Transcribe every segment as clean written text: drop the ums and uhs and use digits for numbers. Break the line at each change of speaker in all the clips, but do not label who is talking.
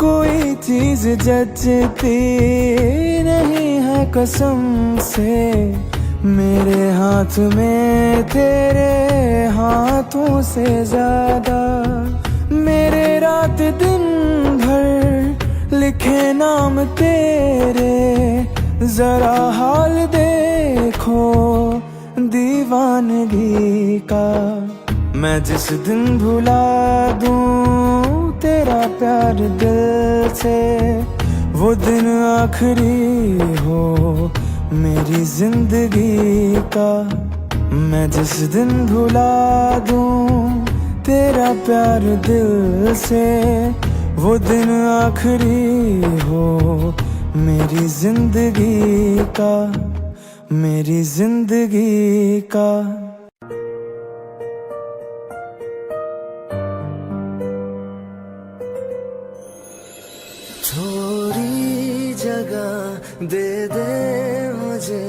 कोई चीज जचती नहीं है कसम से, मेरे हाथ में तेरे हाथों से ज्यादा। मेरे रात दिन भर लिखे नाम तेरे, जरा हाल देखो दीवानगी का। मैं जिस दिन भुला दूं तेरा प्यार दिल से, वो दिन आखिरी हो मेरी जिंदगी का। मैं जिस दिन भुला दूं तेरा प्यार दिल से, वो दिन आखिरी हो मेरी जिंदगी का, मेरी जिंदगी का।
थोड़ी जगह दे दे मुझे,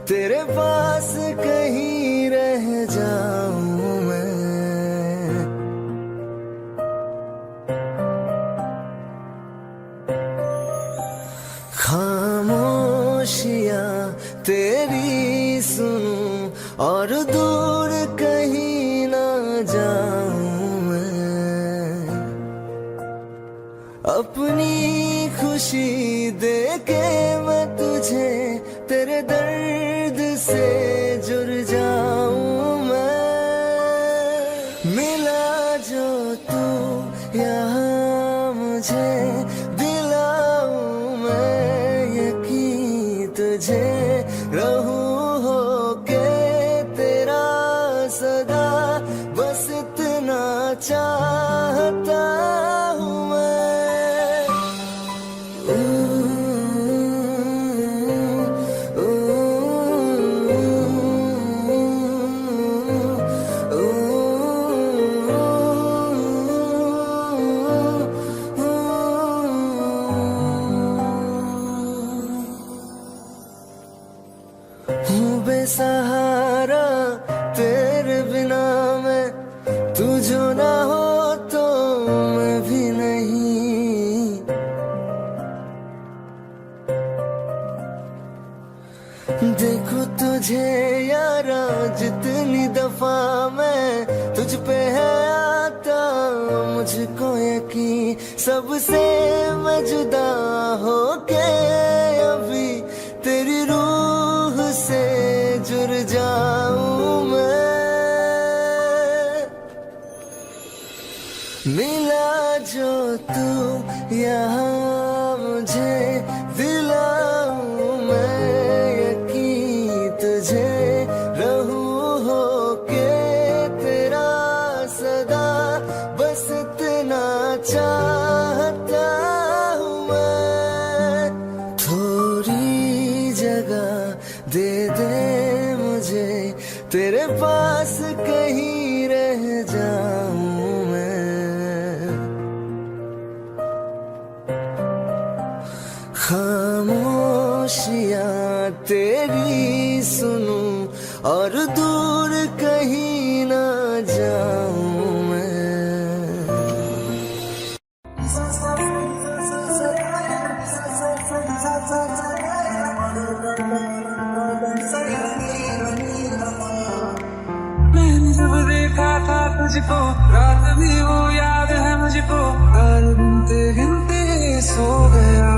तेरे पास कहीं रह जाऊं मैं। खामोशियां तेरी सुनूं और दूर कहीं ना जाऊं मैं। अपनी खुशी देके मैं तुझे तेरे दर्द से जुड़ जाऊं मैं। मिला जो तू यहाँ मुझे, दिलाऊं मैं यकीन तुझे। रहूं होके तेरा सदा, बस इतना चाहता हूँ मैं। हूँ बेसहारा तेरे बिना मैं, तू जो ना हो तो मैं भी नहीं। देखो तुझे यारा जितनी दफा मैं तुझ पे है आता, मुझको यकीन सबसे मैं जुदा होके अभी तेरी रूह से जुड़ जाऊं मैं। मिला जो तू यहाँ मुझे, दिलाऊं मैं यकीन तुझे। रहूं होके तेरा सदा, बस इतना चाहता हूँ मैं। थोड़ी जगह दे दे मुझे, तेरे पास कहीं रह जाऊं मैं। खामोशियां तेरी सुनूं और दूर कहीं ना जाऊं मैं।
मैंने जब देखा था तुझको, रात भी वो याद है मुझको, हर गिनते गिनते सो गया।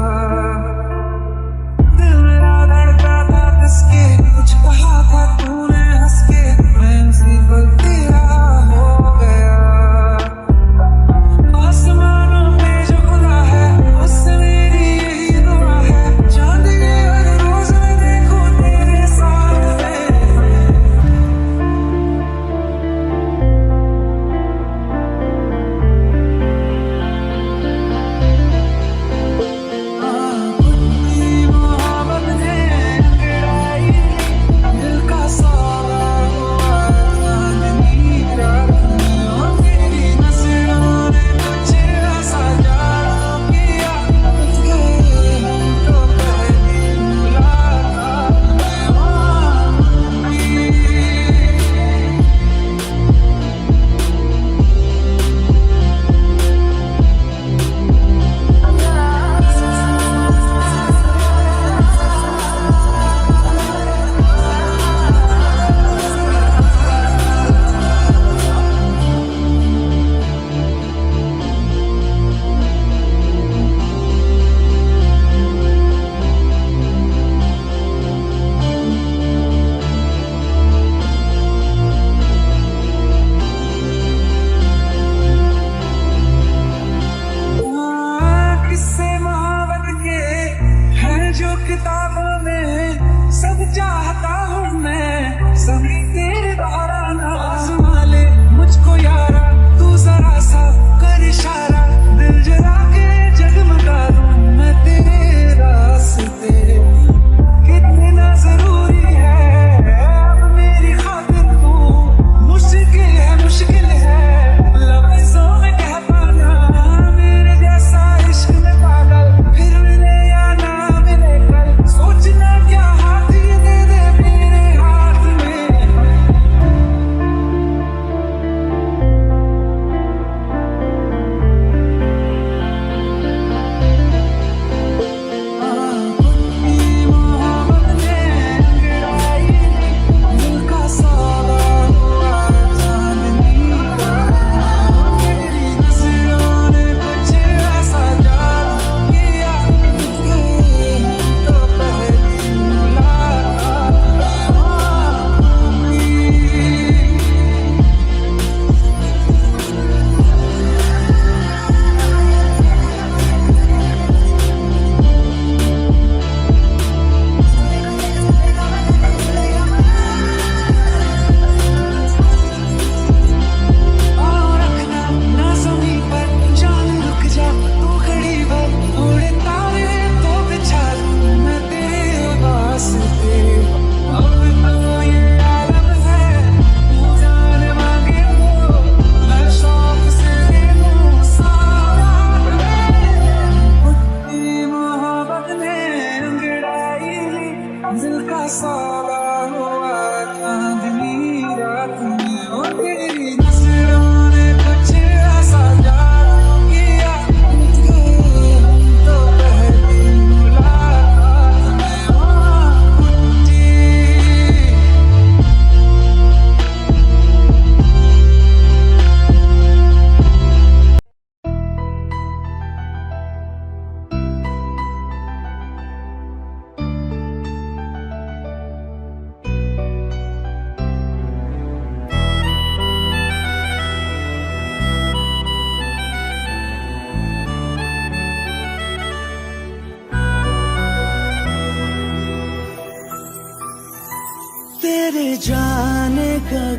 दिल मेरा धड़का था किसके, कुछ कहा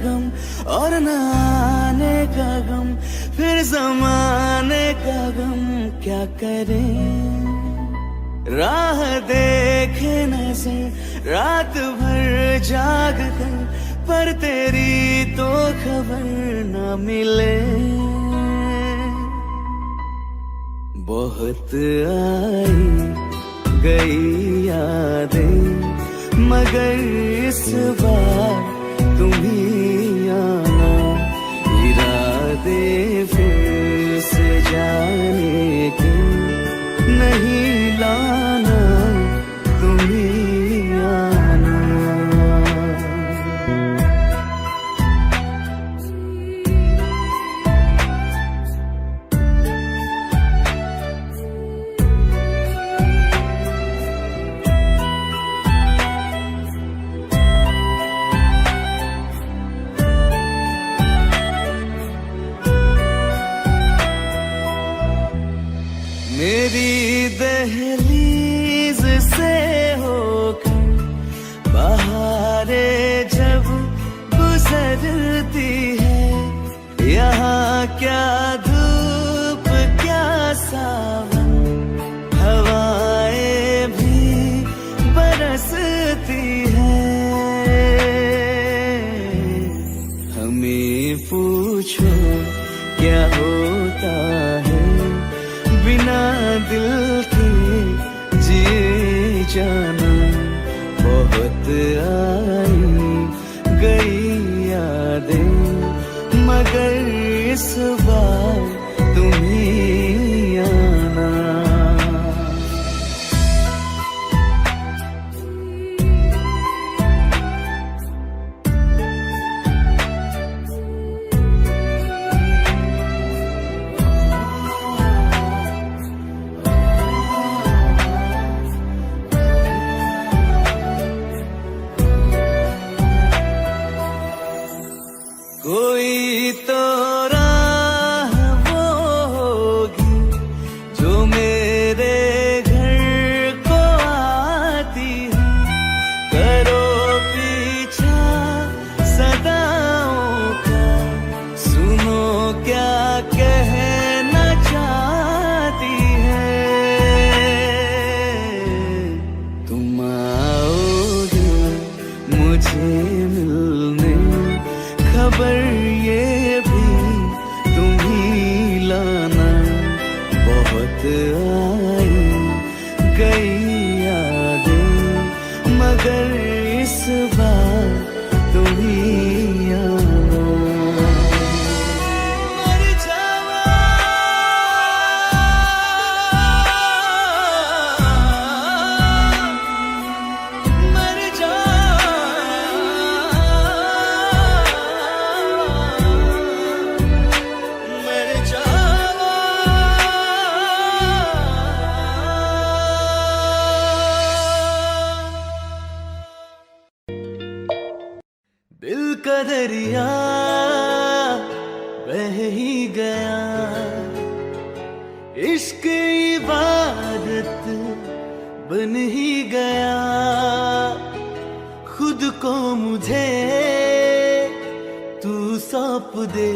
गम और न आने का गम, फिर जमाने का गम क्या करें। राह देखे नजर रात भर जाग कर, पर तेरी तो खबर न मिले। बहुत आई गई यादें, मगर इस बार तुम ही आना। इरादे फिर से जाने के नहीं लाना, तुम ही आना। मेरी दहलीज से होकर बहारें जब गुजरती है, यहाँ क्या धूप क्या सावन, हवाएं भी बरसती है। हमें पूछो क्या होता है बिना दिल के जिए जाना। बहुत आई गई यादें, मगर इस बार तुम ही आना। कोई तो राह वो होगी जो मेरे घर को आती है। करो पीछा सदाओं का, सुनो क्या कहना चाहती है। तुम आओगे मुझे मिलने, खबर ये भी तुम ही लाना। बहुत आई गई यादें, मगर इस बार तुम ही आना। मर जावा मर जा दिल का दरिया बह ही गया, इश्क इबादत बन ही गया। खुद को मुझे तू सौंप दे,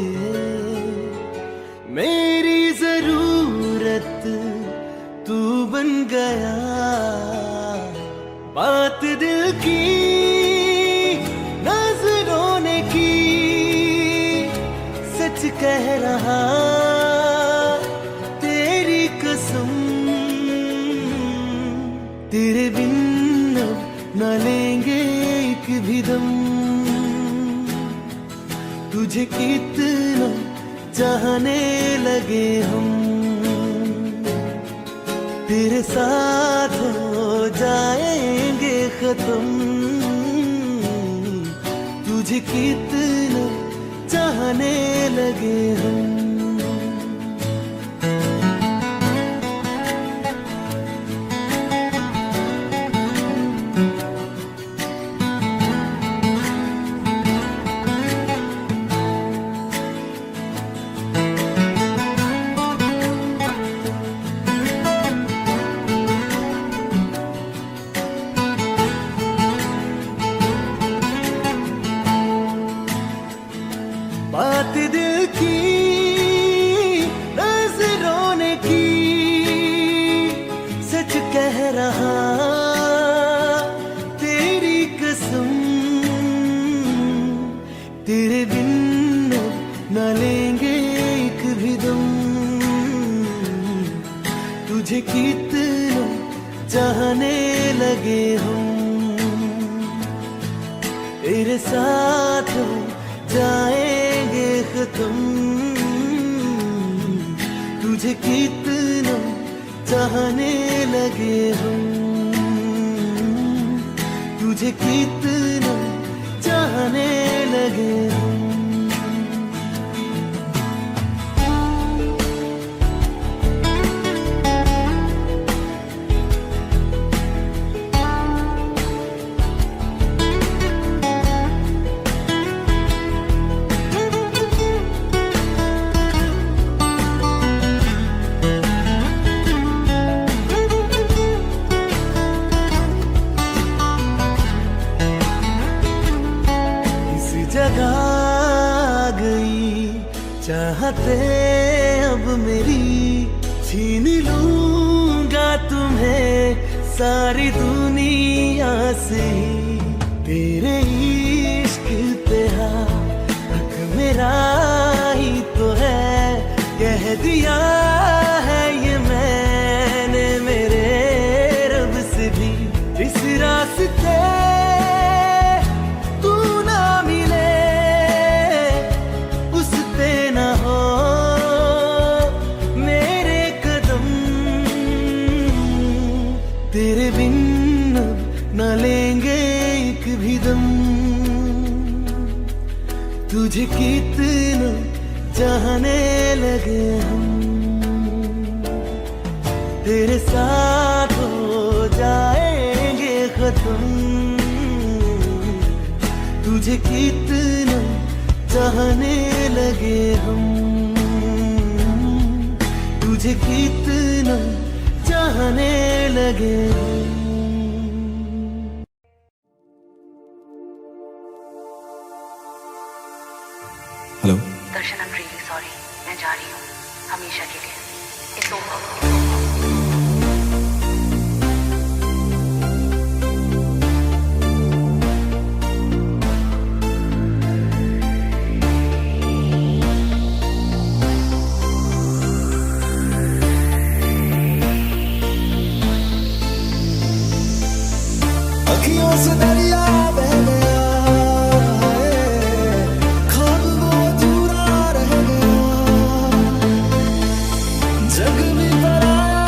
मेरी जरूरत तू बन गया। बात दिल की नजरों ने की, सच कह रहा तेरी कसम। तेरे बिन अब न लेंगे एक भी दम, तुझे कितना चाहने लगे हम। तेरे साथ हो जाएंगे खत्म, तुझे कितना चाहने लगे हम।
तुझे कितना चाहने लगे हम, तेरे साथ हो जाएंगे खत्म। तुझे कितना चाहने लगे हम, तुझे कितना चाहने लगे हम। जगह गई चाहते अब मेरी, छीन लूंगा तुम्हें सारी दुनिया से। तेरे इश्क पे हक मेरा ही तो है, कह दिया है ये मैंने मेरे रब से भी। इस रास्ते तेरे बिन न लेंगे एक भी दम। तुझे कितना चाहने लगे हम, तेरे साथ हो जाएंगे खत्म। तुझे कितना चाहने लगे हम, तुझे कितना चाहने लगे।
Hello
Darshan, I am really sorry, मैं जा रही हूँ हमेशा के लिए। It's over.
अखियों से दरिया बह गया, ख्वाब वो अधूरा रह गया। जग भी पराया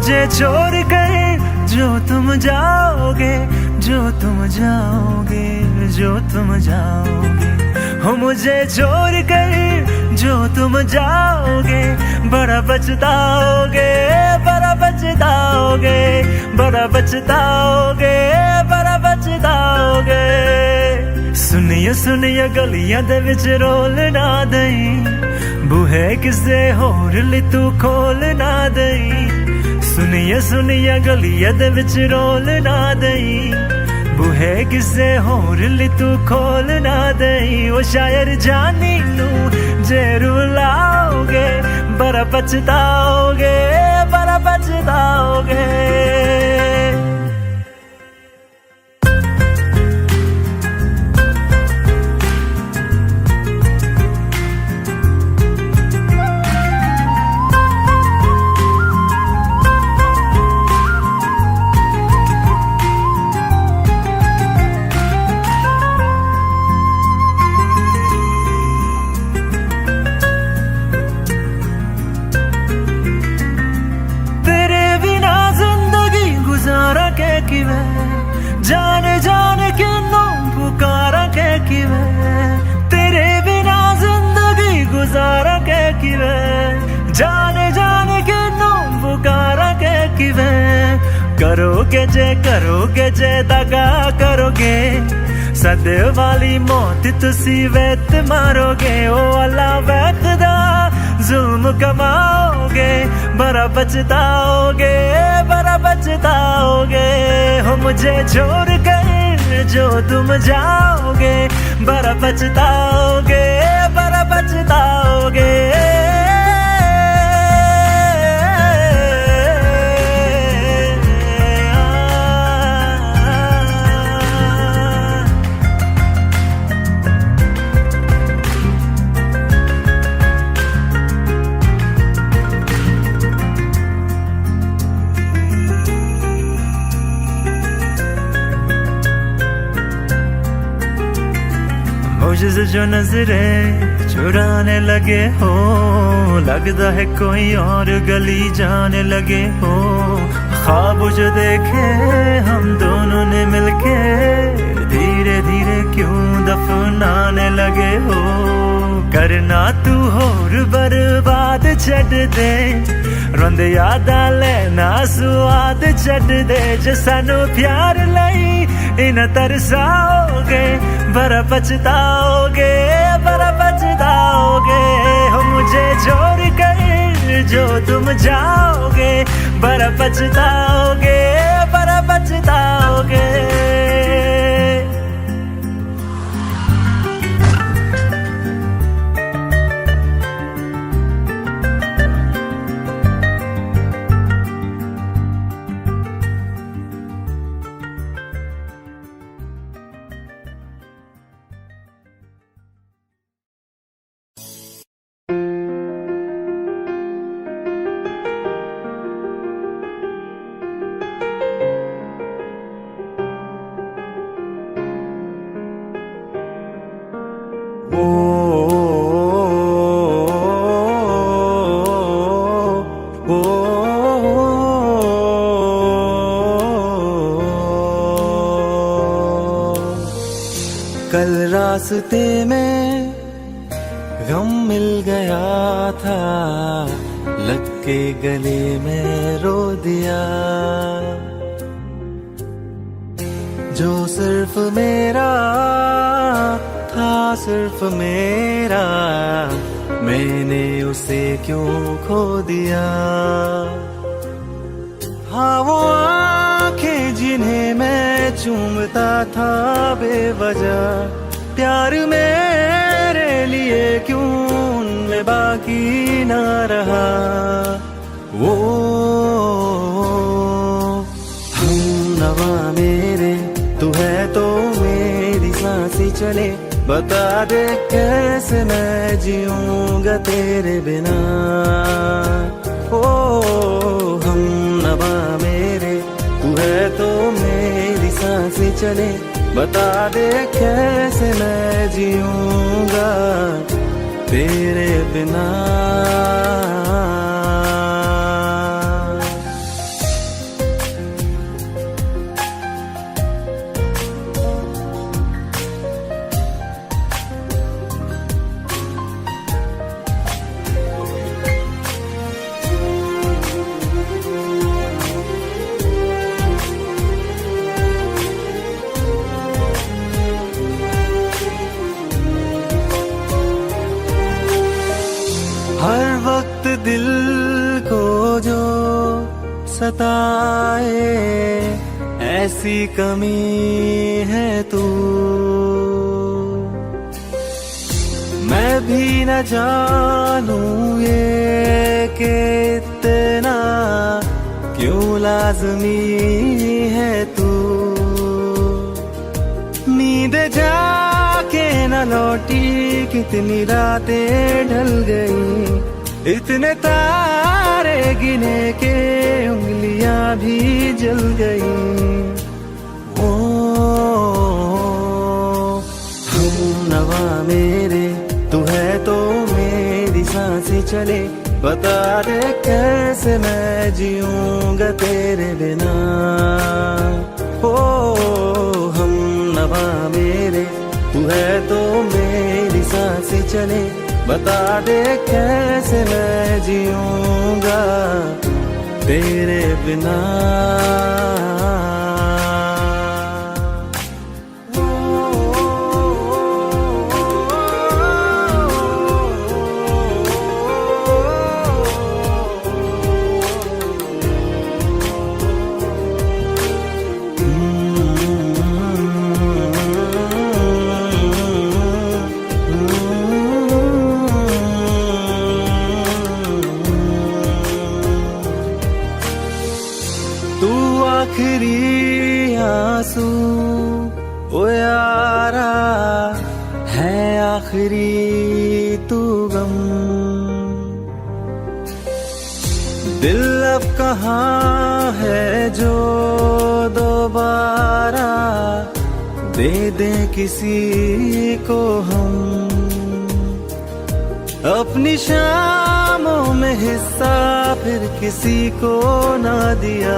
मुझे छोड़ कर जो तुम जाओगे, जो तुम जाओगे, जो तुम जाओगे, हो मुझे छोड़ कर जो तुम जाओगे, बड़ा पछताओगे, बड़ा पछताओगे, बड़ा पछताओगे, बड़ा पछताओगे। सुनिए सुनिए गलियां दे विच रोल ना दई, बूहे किसे होर ली तू खोल ना दई। सुनिए सुनिए गलियां दे विच रोल ना दई, बूहे किसे होर ली तू खोल ना दई। वो शायर जानी नू जे रुलाओगे, बड़ा पछताओगे, बड़ा पछताओगे। जाने जाने क्यों पुकारा के किवे, तेरे बिना जिंदगी गुजारा के किवे, जाने जाने क्यों पुकारा के किवे। करोगे जे दगा करोगे, सदे वाली मौत तुसी वेत मारोगे। ओ अल्लाह वैखदा जुल्म कमाओगे, बड़ा पछताओगे, बड़ा पछताओगे। हो मुझे छोड़ कर जो तुम जाओगे, बड़ा पछताओगे, बड़ा पछताओगे। मुझसे जो नजरे चुराने लगे हो, लगता है कोई और गली जाने लगे हो। ख्वाब जो देखे हम दोनों ने मिलके, धीरे धीरे क्यों दफनाने लगे हो। करना तू होर बर्बाद छड़ दे, रोंद यादा लेना स्वाद छड़ दे। जे सानू प्यार लई इन तरसाओगे, बड़ा पछताओगे, बड़ा पछताओगे। हो मुझे छोड़ कर जो तुम जाओगे, बड़ा पछताओगे, बड़ा पछताओगे।
कल रास्ते में गम मिल गया था, लग के गले में रो दिया। जो सिर्फ मेरा था, सिर्फ मेरा, मैंने उसे क्यों खो दिया। हाँ वो आंखें जिन्हें मैं चूमता था बेवजह, प्यार मेरे लिए क्यों उनमें बाकी ना रहा। वो हम नवा मेरे, तू है तो मेरी सांसें चले। बता दे कैसे मैं जीऊंगा तेरे बिना। ओ हम नवा मेरे, तू है तो मेरी सांसें चले। बता दे कैसे मैं जीऊंगा तेरे बिना। वक्त दिल को जो सताए, ऐसी कमी है तू। मैं भी न जानूं ये कि इतना क्यों लाज़मी है तू। नींद जाके न लौटी, कितनी रातें ढल गई, इतने तारे गिने के उंगलियां भी जल गई। ओ हम नवा मेरे, तू है तो मेरी सांसें चले, बता दे कैसे मैं जीऊंगा तेरे बिना। ओ हम नवा मेरे, तू है तो मेरी सांसें चले, बता दे कैसे मैं जीऊंगा तेरे बिना। आखिरी आंसू ओ यारा है, आखिरी तू गम। दिल अब कहाँ है जो दोबारा दे दे किसी को हम। अपनी शामों में हिस्सा फिर किसी को ना दिया,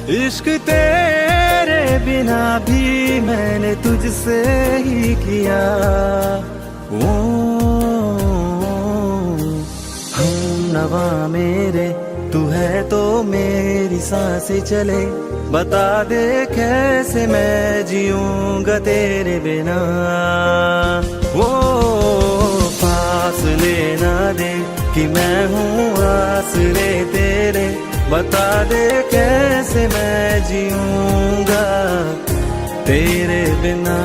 इश्क तेरे बिना भी मैंने तुझसे ही किया। ओ हम नवा मेरे, तू है तो मेरी सांसें चले, बता दे कैसे मैं जीऊंगा तेरे बिना। ओ फासले ना दे कि मैं हूँ आसरे तेरे, बता दे कैसे मैं जीऊंगा तेरे बिना।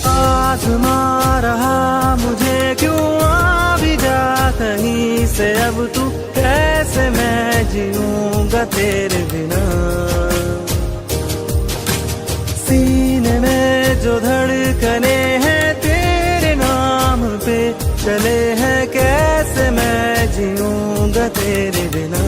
आज़मा रहा मुझे क्यों आ भी जा कहीं से, अब तू कैसे मैं जीऊंगा तेरे बिना। सीने में जो धड़कने हैं तेरे नाम पे चले हैं, कैसे मैं जीऊंगा तेरे बिना।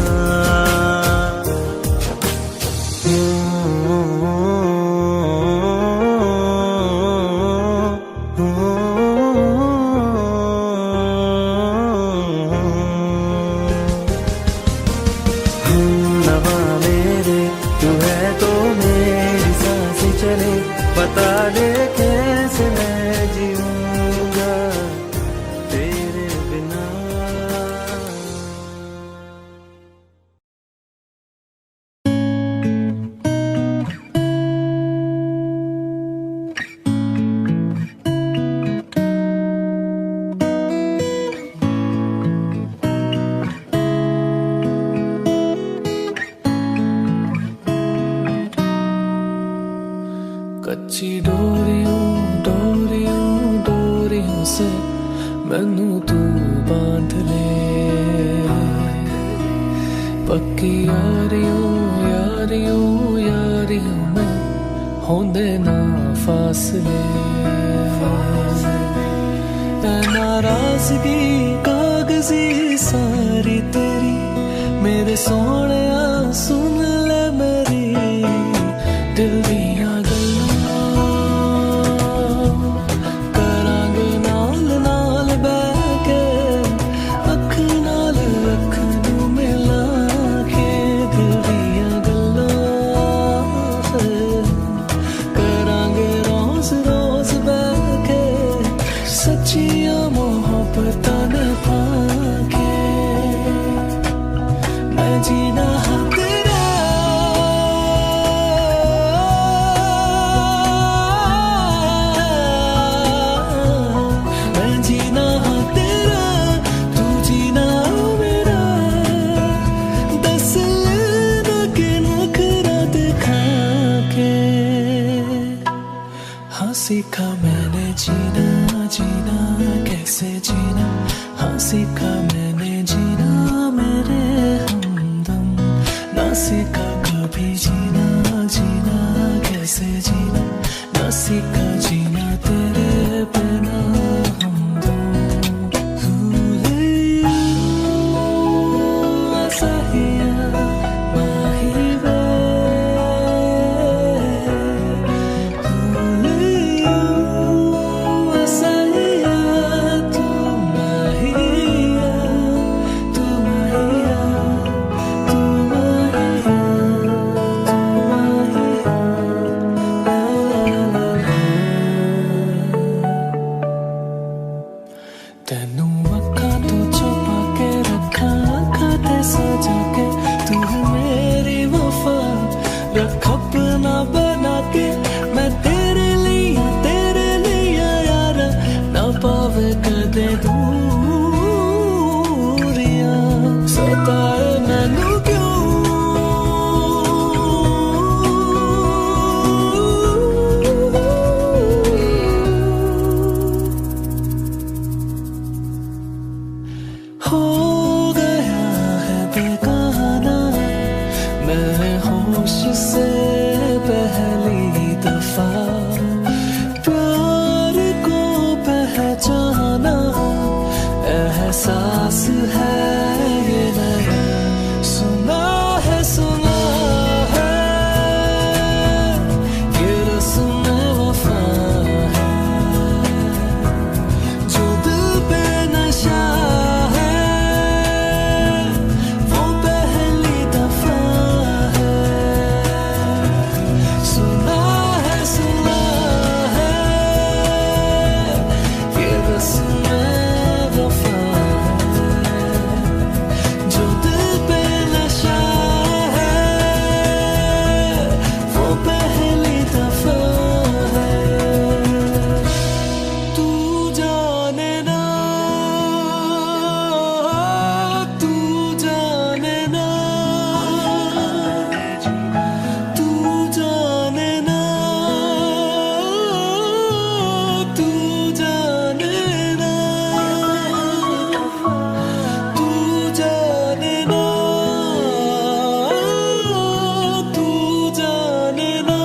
बता दे कैसे मैं जीऊंगा तेरे बिना।
कच्ची डोरियों डोरियों डोरियों से मैनू तू बांध ले, पक्की यारियों यारियों यारियों में होंदे ना फासले। नाराजगी कागजी सारी तेरी, मेरे सोने सुन ले मेरी दिल दिया मोहब्बत न हाँ सीखा मैंने जीना मेरे हमदम, ना सीखा कभी जीना, जीना कैसे जीना, ना सीखा जीना तेरे बिना हमदम। ऐसा ही माही वे, ऐसा ही तू माहिया, तू माहिया, तू माहिया, तू माहिया, ला ला ला। तेनू अखा तो छुपा के रखा, अखा ते सजा के, तू है मेरी वफा, रख अपना बना के, मैं तेरे लिए यारा, ना पावे कदे दूरियां, सताए मैनू क्यों हो गया है बेगाना मैं होश से पहली दफा, प्यार को पहचाना एहसास है ये नया, सुना है ये रस्म वफा है, जो दिल पे नशा है वो पहली दफा है, सुना है ये रस्म वफा है, जो दिल पे नशा है वो पहली दफा है। तू जाने ना, तू जाने ना, तू जाने ना, तू जाने ना, तू जाने ना, तू जाने ना,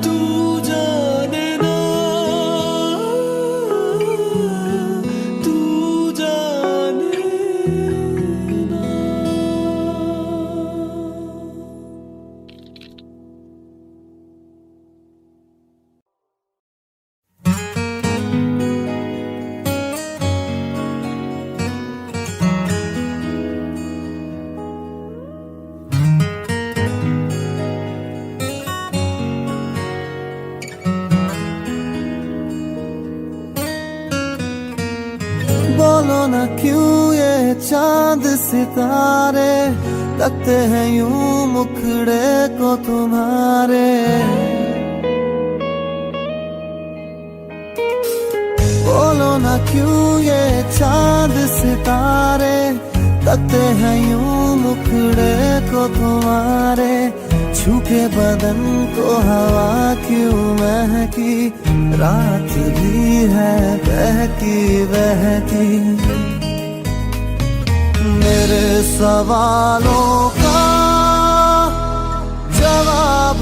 तू जाने ना, तू जाने ना। बोलो ना क्यों ये चांद सितारे लगते हैं यूं मुखड़े को तुम्हारे, बोलो ना क्यों ये चांद सितारे लगते हैं यूं मुखड़े को तुम्हारे, छू के बदन को हवा क्यों महकी, रात भी है बहकी बहकी, मेरे सवालों का जवाब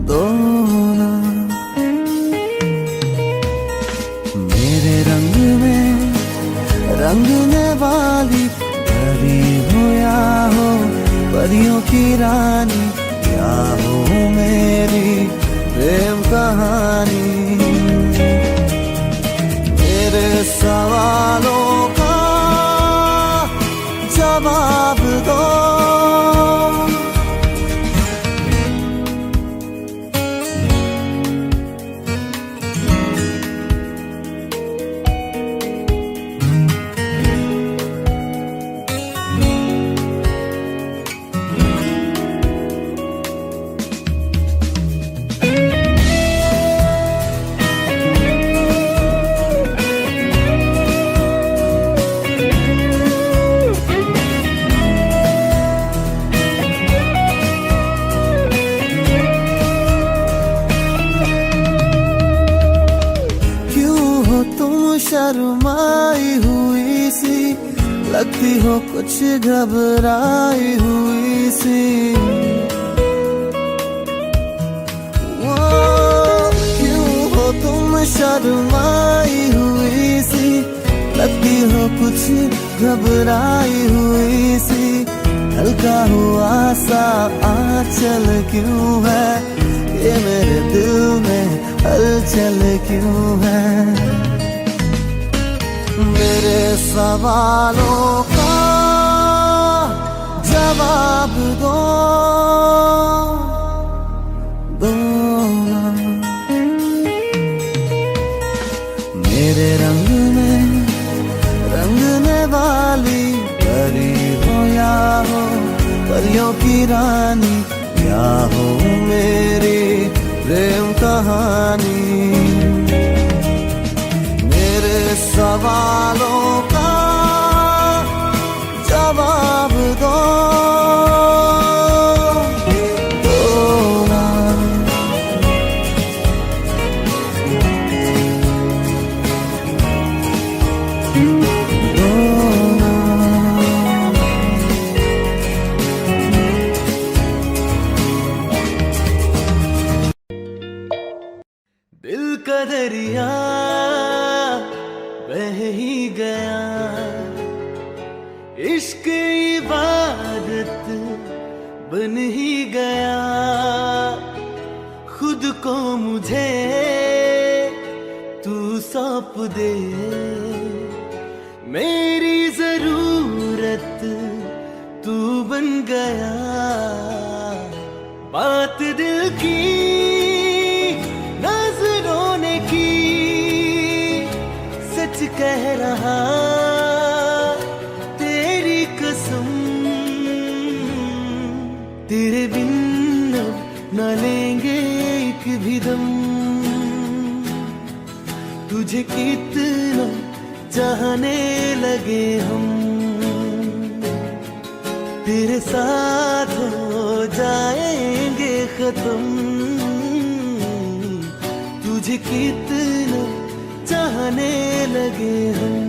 दो ना, मेरे रंगने वाली परी हो या हो परियों की रानी, क्या हो मेरी प्रेम कहानी, मेरे सवालों का जवाब दो।
शर्माई हुई सी, लगती हो कुछ घबराई हुई सी। वो क्यों हो तुम शर्माई हुई सी, लगती हो कुछ घबराई हुई सी। हल्का हुआ सा आंचल क्यों है, ये मेरे दिल में हलचल क्यों है। मेरे सवालों का जवाब दो ना। मेरे रंग में रंगने वाली परी हो या हो परियों की रानी, या हो मेरी प्रेम कहानी। मेरे सवालों का जवाब दो ना। दिल का दरिया बह ही गया, इश्क इबादत बन ही गया। खुद को मुझे तू सौंप दे, मेरी जरूरत तू बन गया। बात दिल की नजरों ने की, सच कह रहा तेरी कसम। तेरे बिन न लेंगे एक भी दम, तुझे कितना चाहने लगे हम। तेरे साथ हो जाएंगे खत्म, तुझे कितना चाहने लगे हम।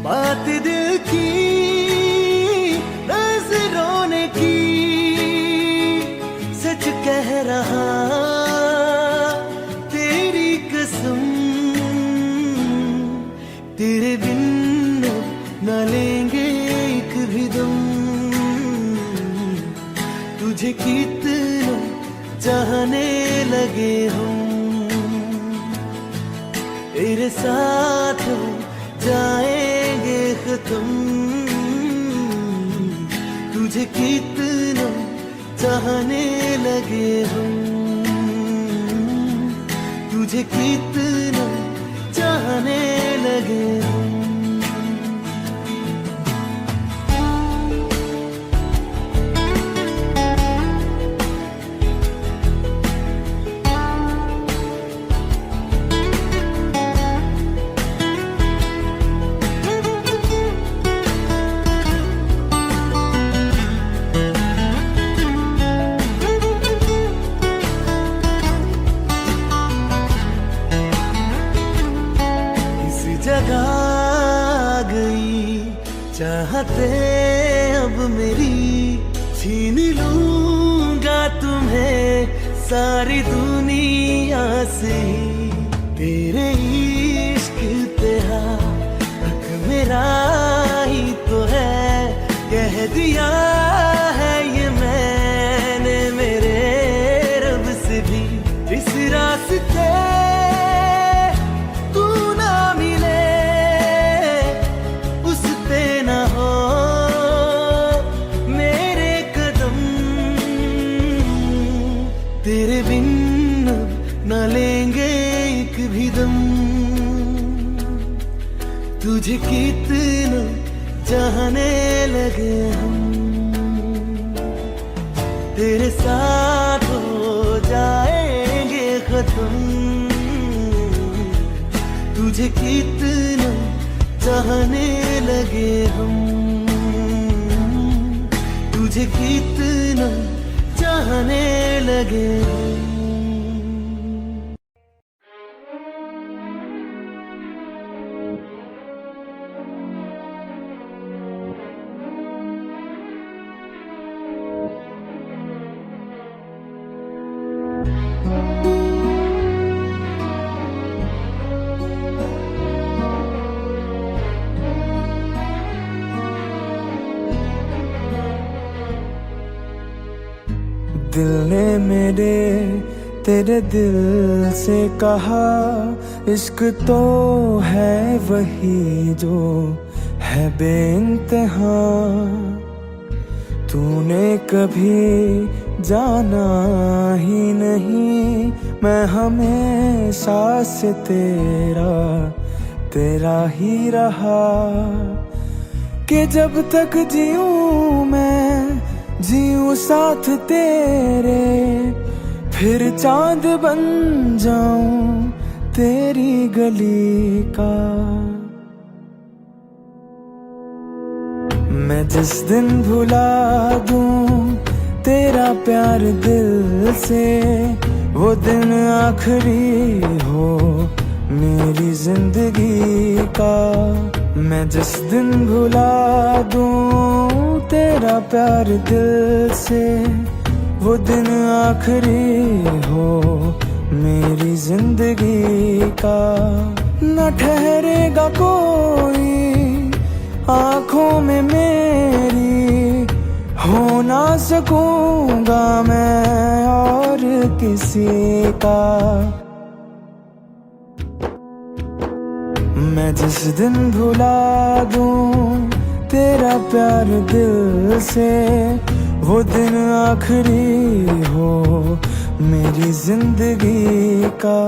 बात दिल की नजरों ने की, सच कह रहा तेरी कसम। तेरे बिन न लेंगे एक भी दम, तुझे कितना चाहने लगे हम। तेरे साथ जाएंगे खत्म, तुझे कितना चाहने लगे हम। तुझे कितना चाहने लगे हम। जगा गई चाहते अब मेरी, छीन लूंगा तुम्हें सारी दुनिया से। तेरे इश्क पे हक मेरा ही तो है, कह दिया है ये मैंने मेरे रब से भी। इस रास्ते तेरे बिन न लेंगे एक भी दम, तुझे कितना चाहने लगे हम, तेरे साथ हो जाएंगे खत्म। तुझे कितना चाहने लगे हम, तुझे कितना चाहने लगे हम। दिल ने मेरे तेरे दिल से कहा, इश्क तो है वही जो है बेइंतहा। तूने कभी जाना ही नहीं, मैं हमेशा से तेरा ही रहा। कि जब तक जीऊं मैं जीऊं साथ तेरे, फिर चांद बन जाऊं तेरी गली का। मैं जिस दिन भुला दूं तेरा प्यार दिल से, वो दिन आखिरी हो मेरी जिंदगी का। मैं जिस दिन भुला दूं तेरा प्यार दिल से, वो दिन आखिरी हो मेरी जिंदगी का। न ठहरेगा कोई आँखों में मेरी, हो ना सकूंगा मैं और किसी का। मैं जिस दिन भुला दूं तेरा प्यार दिल से, वो दिन आखिरी हो मेरी जिंदगी का।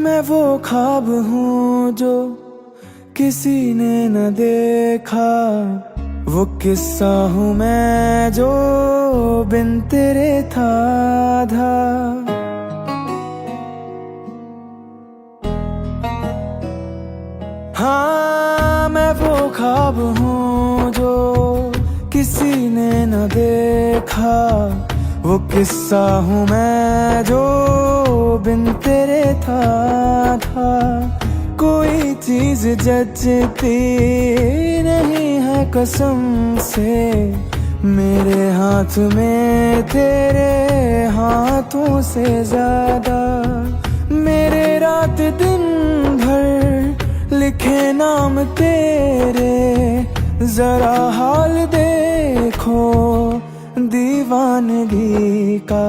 मैं वो ख्वाब हूँ जो किसी ने न देखा, वो किस्सा हूँ मैं जो बिन तेरे था। हाँ मैं वो ख्वाब हूँ जो किसी ने न देखा, वो किस्सा हूँ मैं जो बिन तेरे था। कोई चीज जचती नहीं है कसम से, मेरे हाथ में तेरे हाथों से ज्यादा। मेरे रात दिन भर लिखे नाम तेरे, जरा हाल देखो दीवानगी का।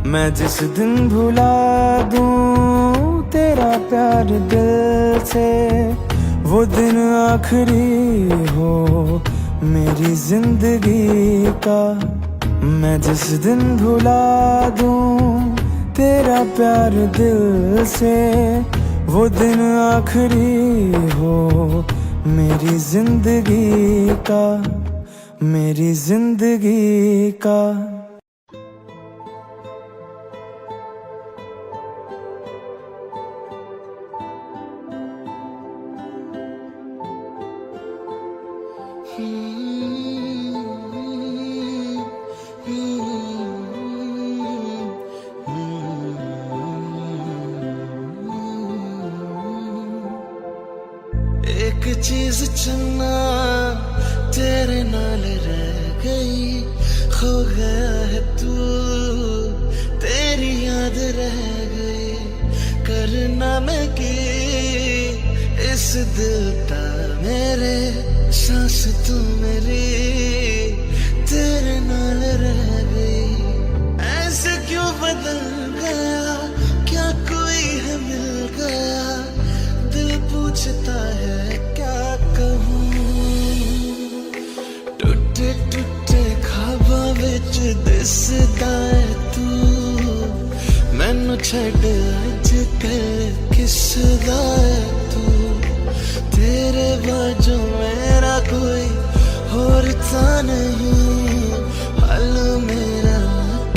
मैं जिस दिन भुला दूं तेरा प्यार दिल से, वो दिन आखिरी हो मेरी जिंदगी का। मैं जिस दिन भुला दूं तेरा प्यार दिल से, वो दिन आखिरी हो मेरी जिंदगी का, मेरी जिंदगी का। एक चीज चुनना तेरे नाल रह गई, खो गया है तू तेरी याद रह गई। करना मैं की इस दिल दा मेरे सांस तू मेरी तेरे नाल रह गई। ऐसे क्यों बदल गया, क्या कोई है मिल गया, दिल पूछता है क्या कहूँ। टूटे टूटे ख्वाबां विच दिसदा है तू, मैनू छड्ड अज कल किसदा है तू। तेरे बाजू मेरा कोई होर ता नहीं, हाल मेरा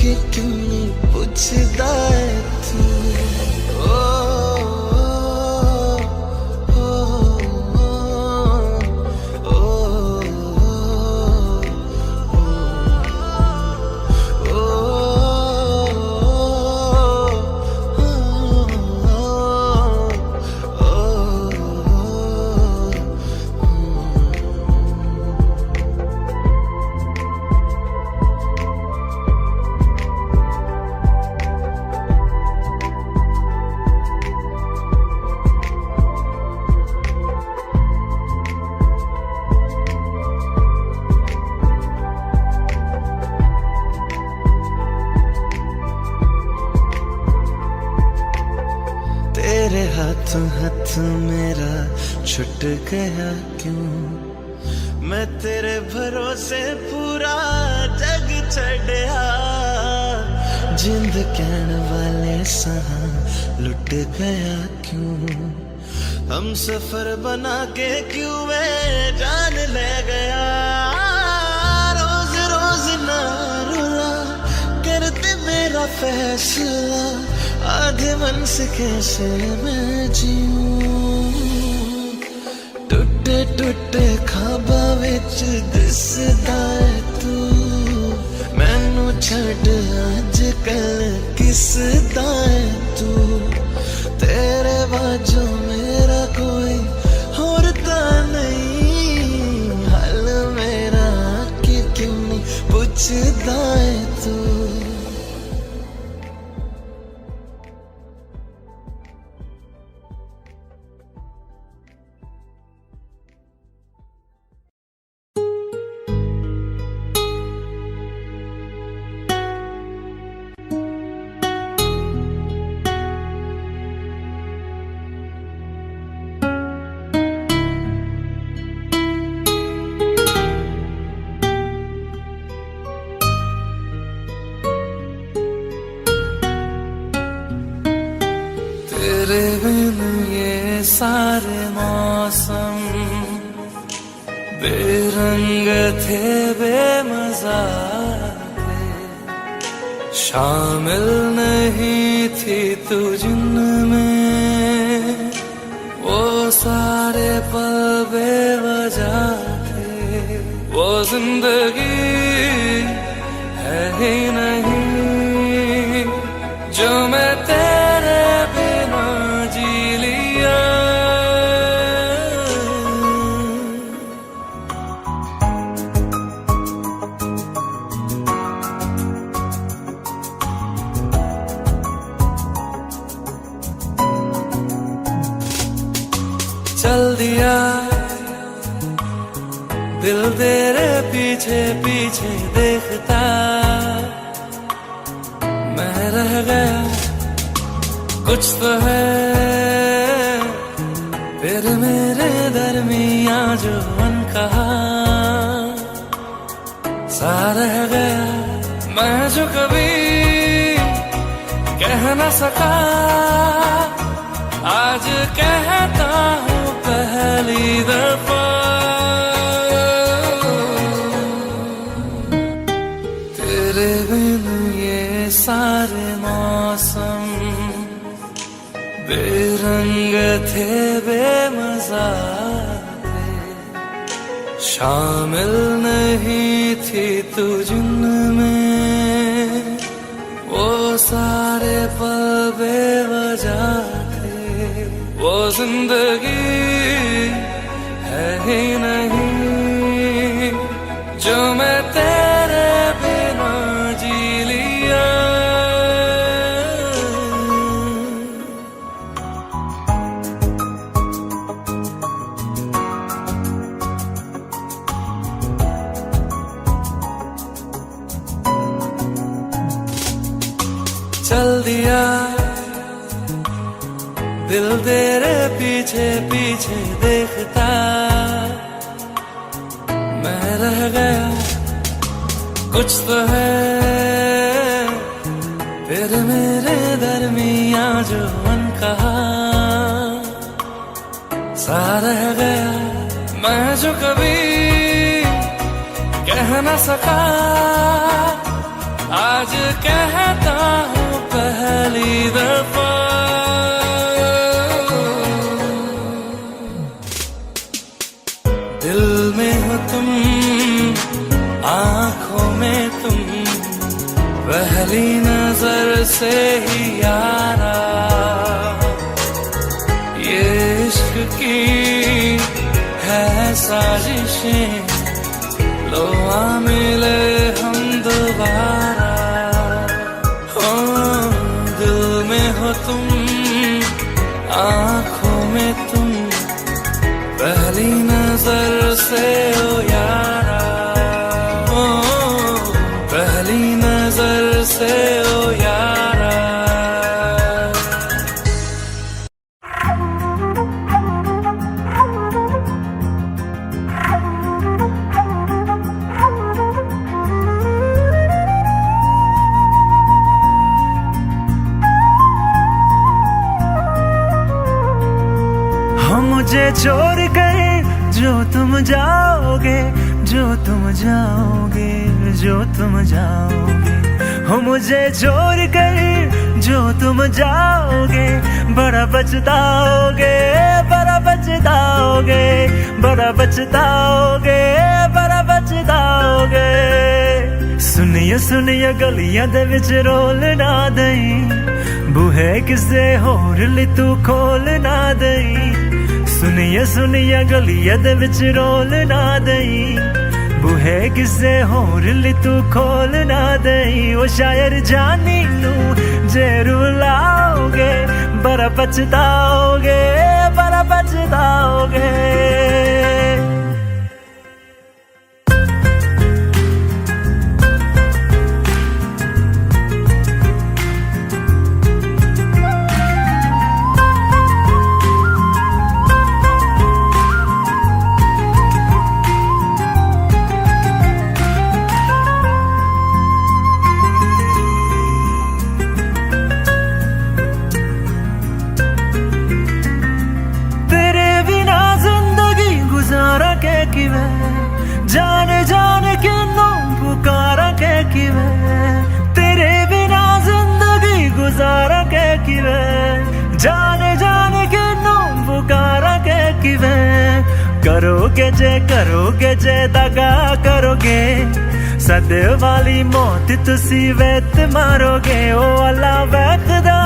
कि क्यों नहीं पुछदा है तू। ओ, ओ, ओ, तेरे हाथों हाथ मेरा छुट गया क्यों, मैं तेरे भरोसे पूरा जग छड़िया। जिंद कहण वाले सहा लुट गया क्यों, हम सफर बना के क्यों वे जान ले गया। रोज रोज ना रुला करते मेरा फैसला, आधे मन से कैसे मैं जीऊं। टूटे टूटे ख्वाबां विच दिसदा है तू, मैनू छड्ड अज कल किसदा है तू। तेरे बाजू मेरा कोई होर ता नहीं, हाल मेरा कि क्यों नहीं पुछदा है तू। तेरे बिन ये सारे मौसम बेरंग थे, बेमजा थे, शामिल नहीं थी तू जिनमें, वो सारे पल बेवजह थे। वो जिंदगी है ही नहीं जो मैं तेरे बिना जी लिया। चल दिया दिल तेरे पीछे पीछे देखता, मैं रह गया कुछ तो है फिर मेरे दरमियां जो अनकहा सा रह गया। मैं जो कभी कह न सका आज कहता हूँ पहली दफा। तेरे बिन ये सारे मौसम बेरंग थे, बेमजा थे, शामिल नहीं थी तू जिनमें, वो सारे पल बेवजह थे। वो जिंदगी है ही नहीं जो मैं तेरे बिना जी लिया। दिया दिल तेरे पीछे पीछे देखता मैं रह गया कुछ तो है फिर मेरे दरमिया जो अनकहा सा रह गया मैं जो कभी कह न सका आज कहता हूँ पहली दफा दिल में हो तुम आंखों में तुम पहली नजर से ही यारा ये इश्क की है साजिशें लो आ मिले हम दोबारा हो दिल में हो तुम आंखों में तुम पहली नजर से ओ यारा ओ पहली नजर से ओ यारा
मुझे छोड़ कर जो तुम जाओगे जो तुम जाओगे जो तुम जाओगे हो मुझे छोड़ कर जो तुम जाओगे बड़ा पछताओगे बड़ा पछताओगे बड़ा पछताओगे बड़ा पछताओगे सुनिए सुनिए गलियां दे विच रोल ना दई बूहे किसे होर ली तू खोल ना दई सुनिए सुनिए गलियां दे विच रोल ना दई बूहे किसे होर ली तू खोल ना दई ओ शायर जानी नू जे रुलाओगे बड़ा पछताओगे बड़ा पछताओगे जाने जाने के नाम पुकारा के किवे तेरे बिना जिंदगी गुजारा के किवे जाने जाने के नाम पुकारा के किवे करोगे जे दगा करोगे सदे वाली मौत तुसी वेत मारोगे ओ अल्लाह वखदा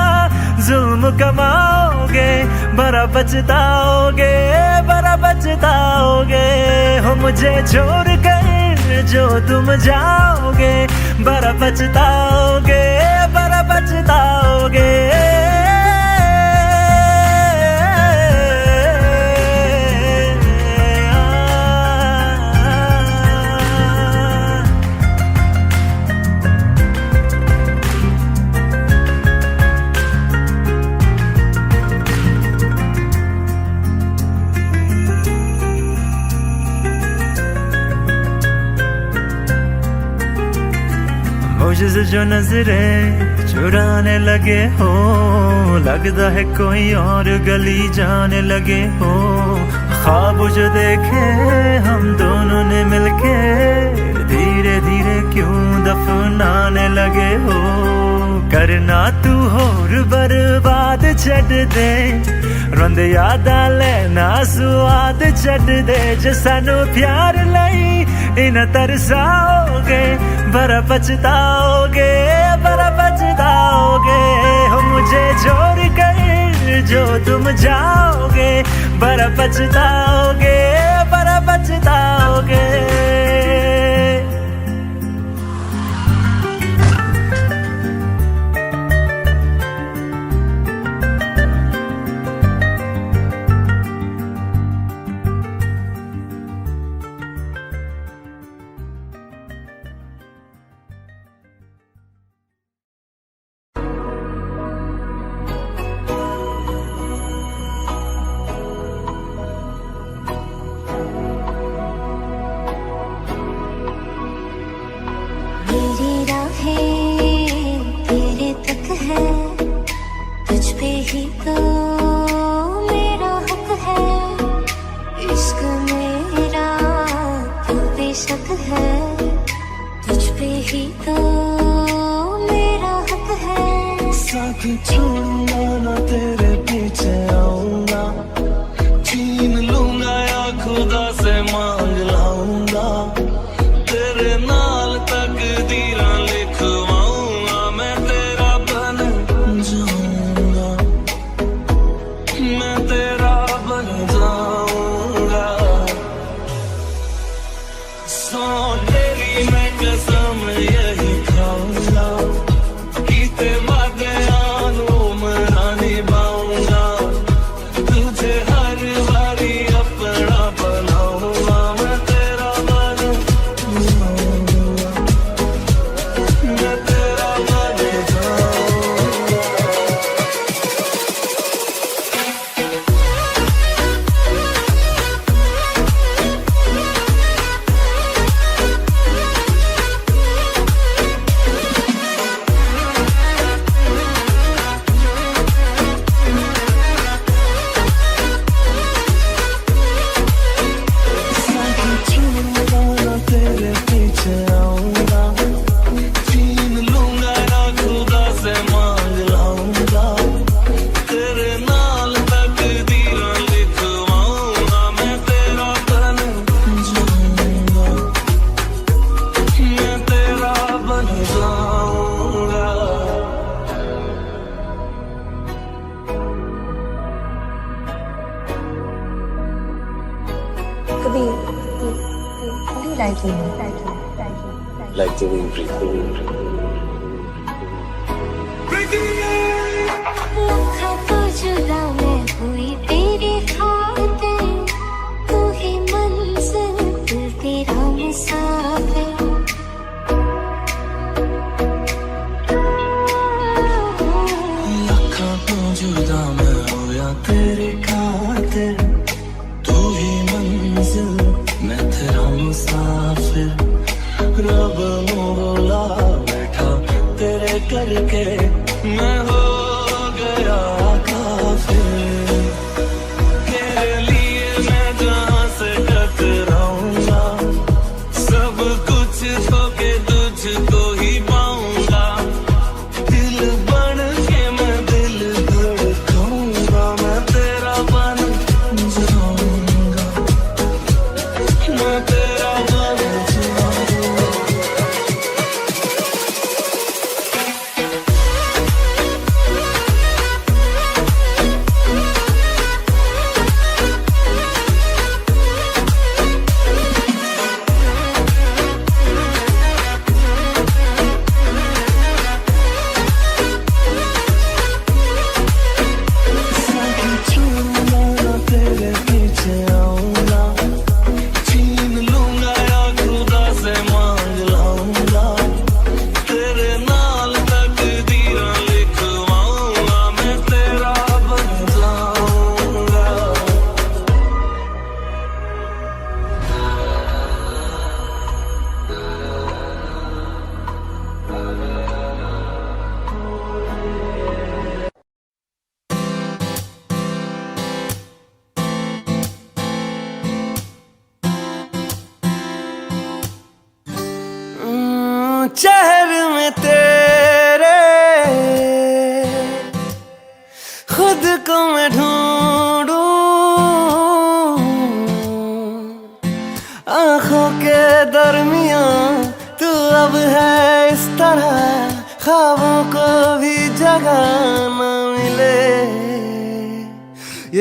जुल्म कमाओगे बड़ा पछताओगे बड़ा पछताओगे हो मुझे छोड़ कर जो तुम जाओगे बड़ा पछताओगे बड़ा पछताओगे मुझसे जो नजरे चुराने लगे हो लगता है कोई और गली जाने लगे हो ख्वाब जो देखे हम दोनों ने मिलके धीरे धीरे क्यों दफनाने लगे हो करना तू होर बर्बाद छड़ दे रोंद यादा लेना स्वाद छड़ दे जे सानू प्यार लई इन तरसाओगे बड़ा पछताओगे बड़ा पछताओगे हो मुझे छोड़ कर जो तुम जाओगे बड़ा पछताओगे बड़ा पछताओगे
भी तो मेरा हक है, इश्क मेरा तू बेशक है, तुझ पे ही तो मेरा हक है।
साथ छोड़ूंगा ना तेरे पीछे आऊंगा, छीन लूंगा या खुदा से मांग लाऊंगा, तेरे नाल तकदीरां लिखवाऊंगा, मैं तेरा बन जाऊंगा, मैं तेरा बन जाऊंगा। सौ तेरी मैं कसम यही खाऊंगा, कीते वादे आनू मना निभाऊंगा, तुझे हर बारी अपना बनाऊंगा, मैं तेरा बन जाऊंगा, मैं तेरा बन जाऊंगा। तेरे पीछे आऊंगा, छीन लूंगा ना खुदा से मांग लाऊंगा, तेरे नाल तकदीरां लिखवाऊंगा, मैं तेरा बन जाऊंगा, मैं तेरा बन जाऊंगा।
कभी like the way you breathe. लखों तो जुदा मैं हुई तेरी खातिर, तू ही मंजिल दिल तेरा मुसाफिर। लखों तो जुदा मैं होया तेरी खातिर, तू ही मंजिल मैं तेरा मुसाफिर। रब मोला बैठा तेरे करके मैं हो गया काफिर, तेरे लिए मैं जहाँ से टकराऊंगा, सब कुछ छोके तुझको ही पाऊंगा, दिल बन के मैं दिल धड़काऊंगा, मैं तेरा बन जाऊंगा, मैं तेरा बन जाऊंगा। तेरे पीछे आऊंगा, छीन लूंगा या खुदा से मांग लाऊंगा, तेरे नाल तकदीरां लिखवाऊंगा, मैं तेरा बन जाऊंगा। चेहरे में तेरे खुद को मैं ढूंढूं, आंखों के दरमियां तू अब है इस तरह, ख्वाबों को भी जगह न मिले।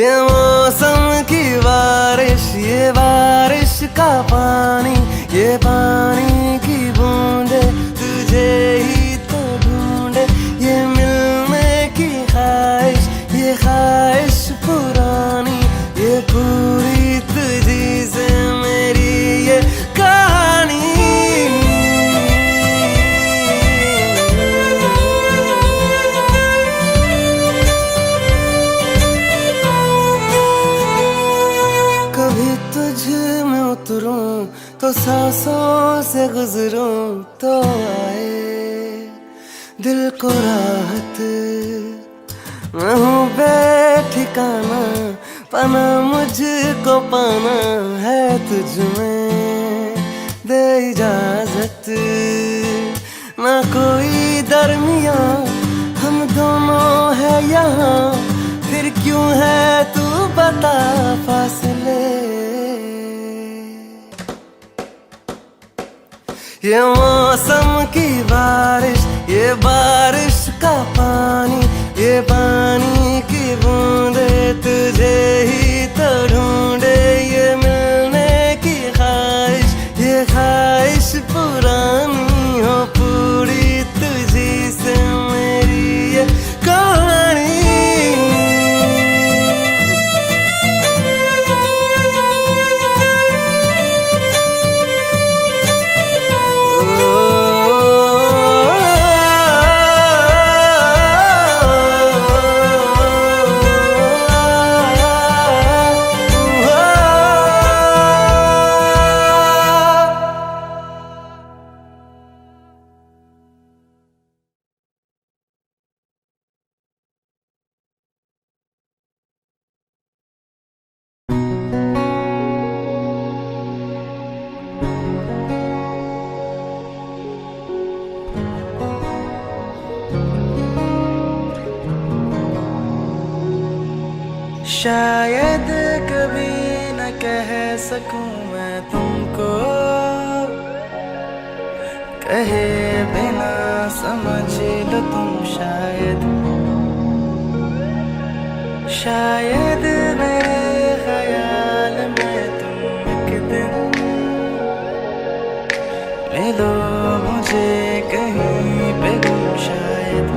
ये मौसम की बारिश, ये बारिश का पानी, ये पानी की बूंदे तुझे ही तो ढूंढे, ये मिलने की ख्वाहिश, ये ख्वाहिश पुरानी, ये पूरी तुझी से मेरी ये कहानी। कभी तुझ में उतरूं तो सांसों से गुजरूं तो आए दिल को राहत, मैं हूँ बेठिकाना, पाना मुझको पाना है तुझ में, दे इजाजत ना कोई दरमिया, हम दोनों है यहाँ, फिर क्यों है तू बता फासले। ये मौसम की बारिश, ये बारिश का पानी, ये पानी की बूंदे तुझे ही तो ढूंढे, ये मिलने की ख्वाहिश, ये ख्वाहिश पुरानी हो पूरी तुझी से मेरी ये कहानी।
शायद कभी न कह सकूं मैं तुमको, कहे बिना समझ लो तुम शायद, शायद मेरे ख्याल में तुम एक दिन ले लो मुझे कहीं पे गुम, शायद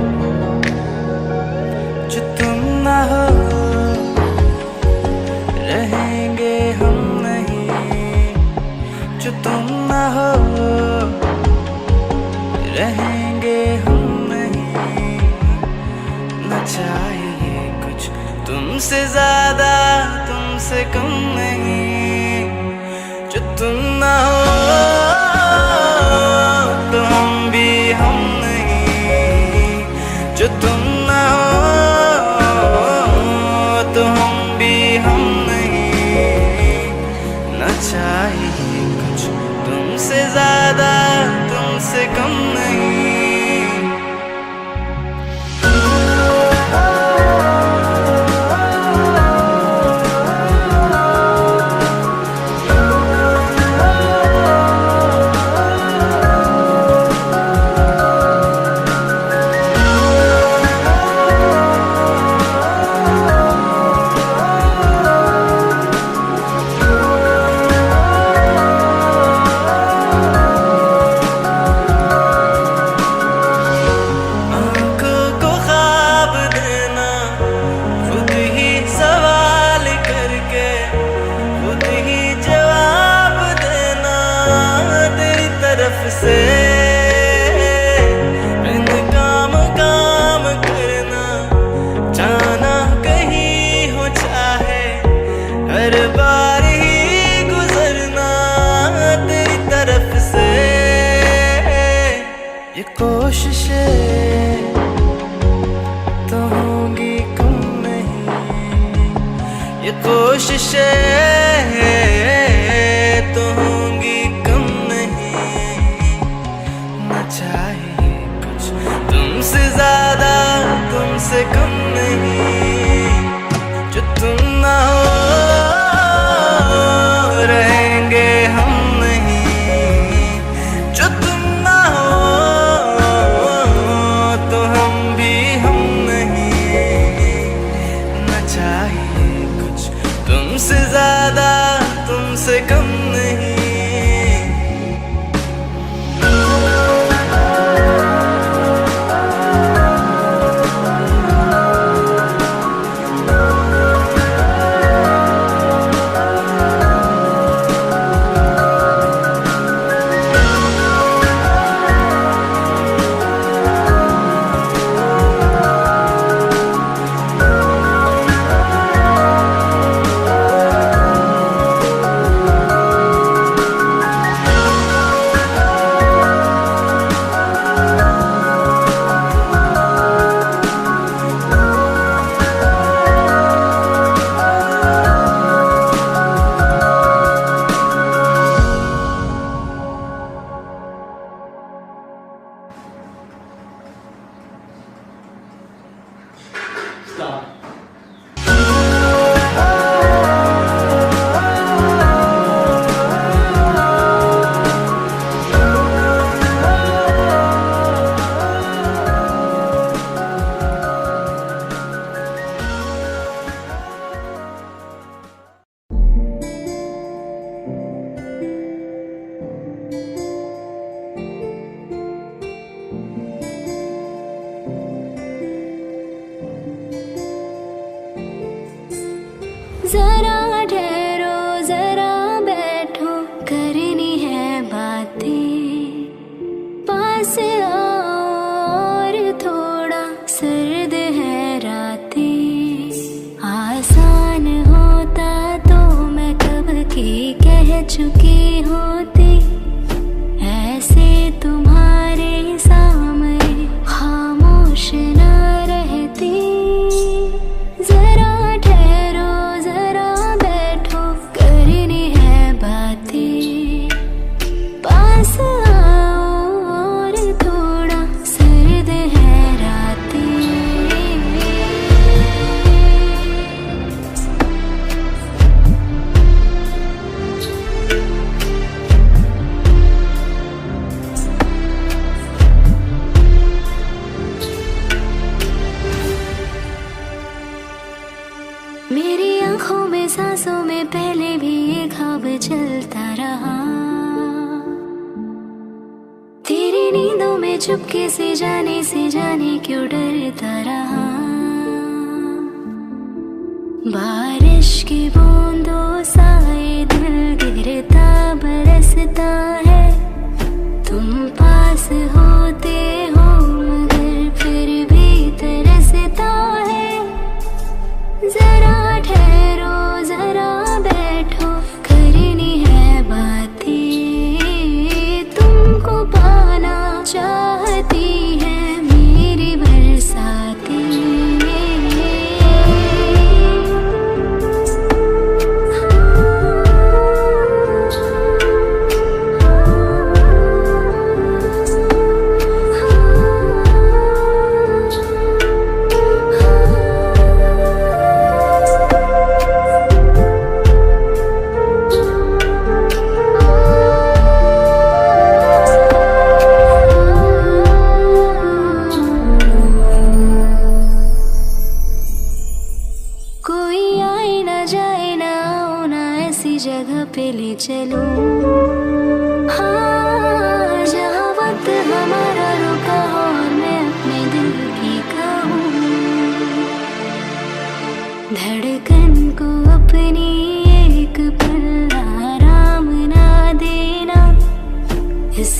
जो तुम ना हो रहेंगे हम नहीं, जो तुम ना हो रहेंगे हम नहीं, न चाहिए कुछ तुमसे ज्यादा तुमसे कम नहीं, जो तुम ना हो तो हम भी हम नहीं, जो तुम ना हो तो हम भी हम नहीं, न चाहिए कुछ तुमसे ज्यादा तुमसे कम नहीं। से बिन काम काम करना, जाना कहीं हो चाहे हर बार ही गुजरना तेरी तरफ से, ये कोशिशें तो होंगी कम नहीं, ये कोशिशें तो होंगी कम नहीं,
जरा ठहरो जरा बैठो करनी है बातें पास आओ और थोड़ा सर्द है रातें आसान होता तो मैं कब की कह चुकी होती ऐसे तुम्हारे सामने खामोश न रहती जरा ठहरो जरा बैठो करनी है बातें पास आओ और थोड़ा सर्द है रातें मेरी आंखों में सांसों में पहले भी ये ख्वाब चलता रहा तेरी नींदों में चुपके से जाने क्यों डरता रहा बारिश की बूंदों सा ये दिल गिरता बरसता है तुम पास होते हो मगर फिर भी तरसता है जरा ठहरो जरा बैठो करनी है बातें तुमको पाना चाहती है मेरी बरसातें कोई आए ना जाए ना आओ ना ऐसी जगह पे ले चलो हाँ जहाँ वक्त हमारा रुका हो और मैं अपने दिल की कहूँ धड़कन को अपनी एक पल आराम ना देना इस